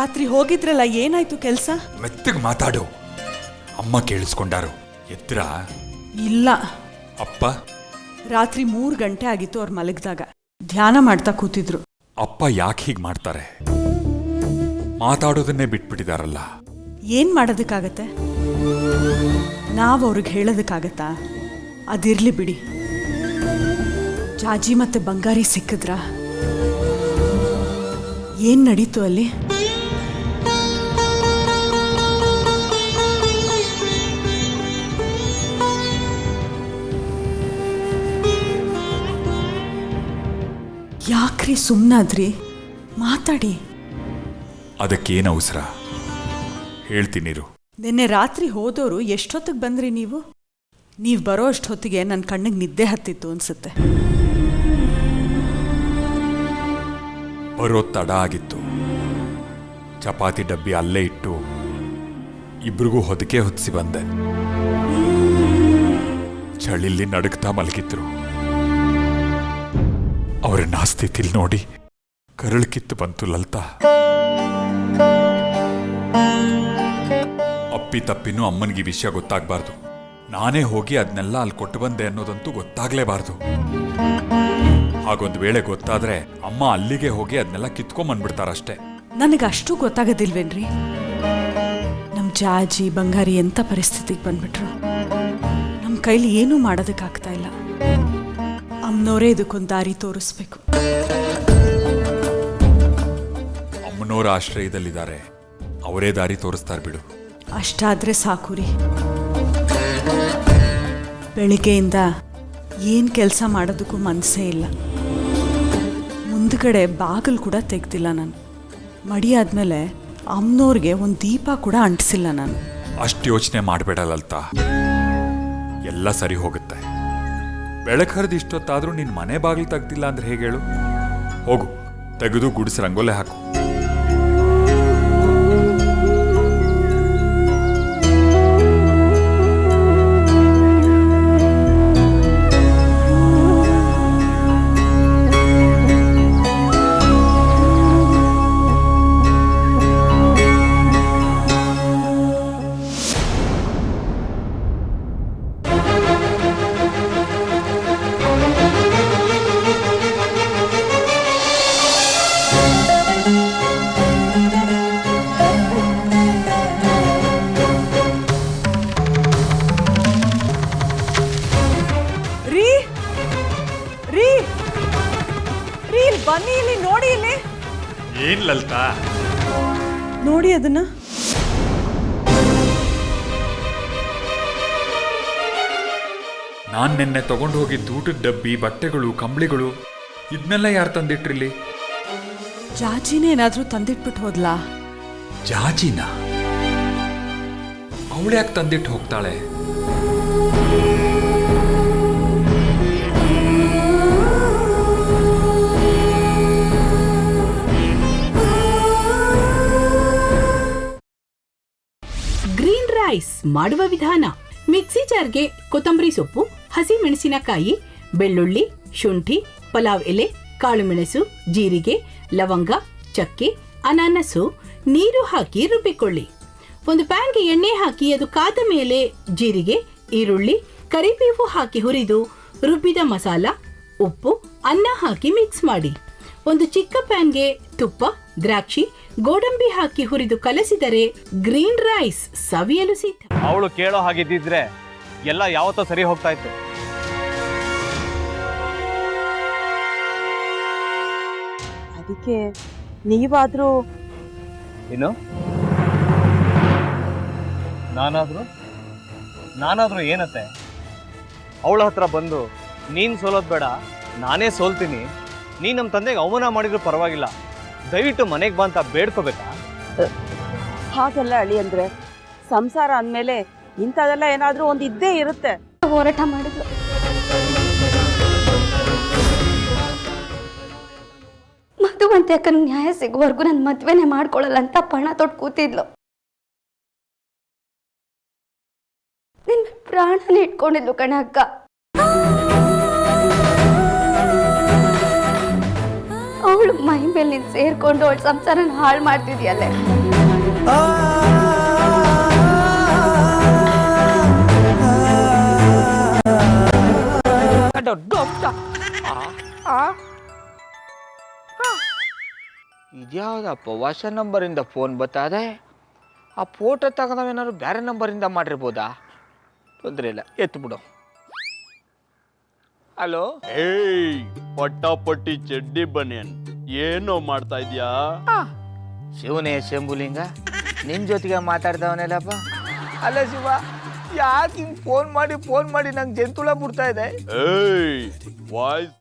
ರಾತ್ರಿ ಹೋಗಿದ್ರಲ್ಲ, ಏನಾಯ್ತು ಕೆಲಸ? ಮೆತ್ತಗೆ ಮಾತಾಡು. ಅಮ್ಮ ಕೇಳಿಸ್ಕೊಂಡಾರು. ಎತ್ರ ಇಲ್ಲ. ಅಪ್ಪ ರಾತ್ರಿ 3 ಗಂಟೆ ಆಗಿತ್ತು ಅವ್ರು ಮಲಗಿದಾಗ. ಧ್ಯಾನ ಮಾಡ್ತಾ ಕೂತಿದ್ರು. ಅಪ್ಪ ಯಾಕೆ ಹೀಗೆ ಮಾಡ್ತಾರೆ? ಮಾತಾಡೋದನ್ನೇ ಬಿಟ್ಬಿಟ್ಟಿದಾರಲ್ಲ. ಏನ್ ಮಾಡೋದಕ್ಕಾಗತ್ತೆ? ನಾವು ಅವ್ರಿಗೆ ಹೇಳೋದಕ್ಕಾಗತ್ತಾ? ಅದಿರ್ಲಿ ಬಿಡಿ. ಜಾಜಿ ಮತ್ತೆ ಬಂಗಾರಿ ಸಿಕ್ಕಿದ್ರಾ? ಏನ್ ನಡೀತು ಅಲ್ಲಿ? ಯಾಕ್ರಿ ಸುಮ್ಮನಾದ್ರಿ? ಮಾತಾಡಿ. ಅದಕ್ಕೇನು ಅವಸರ? ಹೇಳ್ತೀನಿರು. ನಿನ್ನೆ ರಾತ್ರಿ ಹೋದವರು ಎಷ್ಟೊತ್ತಿಗೆ ಬಂದ್ರಿ ನೀವು? ನೀವು ಬರೋ ಅಷ್ಟೊತ್ತಿಗೆ ನನ್ನ ಕಣ್ಣಿಗೆ ನಿದ್ದೆ ಹತ್ತಿತ್ತು ಅನ್ಸುತ್ತೆ. ಬರೋ ತಡ ಆಗಿತ್ತು. ಚಪಾತಿ ಡಬ್ಬಿ ಅಲ್ಲೇ ಇಟ್ಟು ಇಬ್ರಿಗೂ ಹೊದಿಕೆ ಹೊದಿಸಿ ಬಂದೆ. ಚಳಿಲಿ ನಡುಗ್ತಾ ಮಲಗಿದ್ರು. ಅವರನ್ನ ಆ ಸ್ಥಿತಿಲಿ ನೋಡಿ ಕರಳು ಕಿತ್ತು ಬಂತು ಲಲಿತಾ. ಅಪ್ಪಿ ತಪ್ಪಿನೂ ಅಮ್ಮನಿಗೆ ವಿಷಯ ಗೊತ್ತಾಗಬಾರ್ದು. ನಾನೇ ಹೋಗಿ ಅದನ್ನೆಲ್ಲ ಅಲ್ಲಿ ಕೊಟ್ಟು ಬಂದೆ ಅನ್ನೋದಂತೂ ಗೊತ್ತಾಗ್ಲೇಬಾರ್ದು. ಹಾಗೊಂದು ವೇಳೆ ಗೊತ್ತಾದ್ರೆ ಅಮ್ಮ ಅಲ್ಲಿಗೆ ಹೋಗಿ ಅದನ್ನೆಲ್ಲ ಕಿತ್ಕೊಂಡ್ಬಂದ್ಬಿಡ್ತಾರಷ್ಟೇ. ನನಗಷ್ಟು ಗೊತ್ತಾಗೋದಿಲ್ವೇನ್ರಿ? ನಮ್ಮ ಜಾಜಿ ಬಂಗಾರಿ ಎಂಥ ಪರಿಸ್ಥಿತಿಗೆ ಬಂದ್ಬಿಟ್ರು. ನಮ್ಮ ಕೈಲಿ ಏನೂ ಮಾಡೋದಕ್ಕಾಗ್ತಾ ಇಲ್ಲ. ಅಮ್ಮನವರೇ ಇದಕ್ಕೊಂದು ದಾರಿ ತೋರಿಸ್ಬೇಕು. ಅಮ್ಮನವರ ಆಶ್ರಯದಲ್ಲಿದ್ದಾರೆ, ಅವರೇ ದಾರಿ ತೋರಿಸ್ತಾರೆ ಬಿಡು. ಅಷ್ಟಾದ್ರೆ ಸಾಕು ರೀ. ಬೆಳಿಗ್ಗೆಯಿಂದ ಏನು ಕೆಲಸ ಮಾಡೋದಕ್ಕೂ ಮನಸ್ಸೇ ಇಲ್ಲ. ಮುಂದ್ಗಡೆ ಬಾಗಿಲು ಕೂಡ ತೆಗ್ದಿಲ್ಲ ನಾನು. ಮಡಿ ಆದಮೇಲೆ ಅಮ್ಮನವ್ರಿಗೆ ಒಂದು ದೀಪ ಕೂಡ ಅಂಟಿಸಿಲ್ಲ ನಾನು. ಅಷ್ಟು ಯೋಚನೆ ಮಾಡಬೇಡ ಲಲಿತಾ, ಎಲ್ಲ ಸರಿ ಹೋಗುತ್ತೆ. ಬೆಳಕು ಹರಿದು ಇಷ್ಟೊತ್ತಾದರೂ ನಿನ್ನ ಮನೆ ಬಾಗಿಲು ತೆಗ್ದಿಲ್ಲ ಅಂದ್ರೆ ಹೇಗೆ ಹೇಳು? ಹೋಗು, ತೆಗೆದು ಗುಡಿಸಿ ರಂಗೋಲೆ ಹಾಕು. ಬನ್ನಿ ಇಲ್ಲಿ, ನೋಡಿ ಇಲ್ಲಿ. ಏನ್ ಲಲಿತಾ? ನೋಡಿ ಅದನ್ನ. ನಾನ್ ನಿನ್ನೆ ತಗೊಂಡು ಹೋಗಿದ್ದ ಊಟದ ಡಬ್ಬಿ, ಬಟ್ಟೆಗಳು, ಕಂಬಳಿಗಳು ಇದನ್ನೆಲ್ಲ ಯಾರು ತಂದಿಟ್ರಿಲ್ಲಿ? ಜಾಜಿನೇ ಏನಾದ್ರೂ ತಂದಿಟ್ಬಿಟ್ಟು ಹೋದ್ಲಾ? ಜಾಜಿನ? ಅವಳು ಯಾಕೆ ತಂದಿಟ್ಟು ಹೋಗ್ತಾಳೆ? ಗ್ರೀನ್ ರೈಸ್ ಮಾಡುವ ವಿಧಾನ: ಮಿಕ್ಸಿ ಜಾರ್ಗೆ ಕೊತ್ತಂಬರಿ ಸೊಪ್ಪು, ಹಸಿ ಮೆಣಸಿನಕಾಯಿ, ಬೆಳ್ಳುಳ್ಳಿ, ಶುಂಠಿ, ಪಲಾವ್ ಎಲೆ, ಕಾಳುಮೆಣಸು, ಜೀರಿಗೆ, ಲವಂಗ, ಚಕ್ಕೆ, ಅನಾನಸು, ನೀರು ಹಾಕಿ ರುಬ್ಬಿಕೊಳ್ಳಿ. ಒಂದು ಪ್ಯಾನ್ಗೆ ಎಣ್ಣೆ ಹಾಕಿ ಅದು ಕಾದ ಮೇಲೆ ಜೀರಿಗೆ, ಈರುಳ್ಳಿ, ಕರಿಬೇವು ಹಾಕಿ ಹುರಿದು ರುಬ್ಬಿದ ಮಸಾಲ, ಉಪ್ಪು, ಅನ್ನ ಹಾಕಿ ಮಿಕ್ಸ್ ಮಾಡಿ. ಒಂದು ಚಿಕ್ಕ ಪ್ಯಾನ್ಗೆ ತುಪ್ಪ, ದ್ರಾಕ್ಷಿ, ಗೋಡಂಬಿ ಹಾಕಿ ಹುರಿದು ಕಲಸಿದರೆ ಗ್ರೀನ್ ರೈಸ್ ಸವಿಯಲು ಸಿದ್ಧ. ಅವಳು ಕೇಳೋ ಹಾಗಿದ್ದಿದ್ರೆ ಎಲ್ಲ ಯಾವತ್ತೋ ಸರಿ ಹೋಗ್ತಾ ಇತ್ತು. ಅದಕ್ಕೆ ನೀವಾದ್ರೂ ಏನು? ನಾನಾದ್ರೂ ಏನತ್ತೆ? ಅವಳ ಹತ್ರ ಬಂದು ನೀನ್ ಸೋಲೋದ್ ಬೇಡ, ನಾನೇ ಸೋಲ್ತೀನಿ, ನೀನ್ ನಮ್ಮ ತಂದೆಗೆ ಅವಮಾನ ಮಾಡಿದ್ರು ಪರವಾಗಿಲ್ಲ, ದಯವಿಟ್ಟು ಮನೆಗೆ ಬಾ ಅಂತ ಬೇಡ್ಕೋಬೇಕಾ? ಹಾಗೆಲ್ಲ ಅಳಿ ಅಂದ್ರೆ ಸಂಸಾರ ಅಂದಮೇಲೆ ಇಂಥದೆಲ್ಲ ಏನಾದ್ರೂ ಒಂದು ಇದ್ದೇ ಇರುತ್ತೆ. ಹೋರಾಟ ಮಾಡಿದ್ಲು. ಮಧುವಂತೆ ಅಕ್ಕನ ನ್ಯಾಯ ಸಿಗುವವರೆಗೂ ನನ್ನ ಮದ್ವೆನೆ ಮಾಡ್ಕೊಳ್ಳಲ್ಲ ಅಂತ ಪಣ ತೊಟ್ಟು ಕೂತಿದ್ಲು. ನಿನ್ನ ಪ್ರಾಣನೇ ಇಟ್ಕೊಂಡಿದ್ಲು ಕಣ ಅಕ್ಕ. ಅವಳು ಮೈ ಮೇಲೆ ನೀನು ಸೇರ್ಕೊಂಡು ಅವಳ ಸಂಸಾರನ ಹಾಳು ಮಾಡ್ತಿದ್ಯಲ್ಲೇ. ಇದ್ಯಾವುದಪ್ಪ ಹೊಸ ನಂಬರಿಂದ ಫೋನ್ ಬತ್ತದೆ. ಆ ಫೋಟೋ ತಗೊಂಡವೇನಾದ್ರು ಬೇರೆ ನಂಬರಿಂದ ಮಾಡಿರ್ಬೋದಾ? ತೊಂದರೆ ಇಲ್ಲ, ಎತ್ತು ಬಿಡು. ಹಲೋ, ಏಯ್ ಪಟ್ಟಾಪಟ್ಟಿ ಚಡ್ಡಿ ಬನಿಯನ್, ಏನೋ ಮಾಡ್ತಾ ಇದ್ಯಾ? ಶಿವನೇ ಶಂಭುಲಿಂಗ, ನಿನ್ ಜೊತೆಗೆ ಮಾತಾಡ್ದವನೆಲ್ಲಪ್ಪ. ಅಲ್ಲ ಶಿವ, ಯಾಕೆ ಹಿಂಗ್ ಫೋನ್ ಮಾಡಿ ನಂಗೆ ಜಂತುಳ ಬಿಡ್ತಾ ಇದೆ? ಏಯ್ ವಾಯ್ಸ್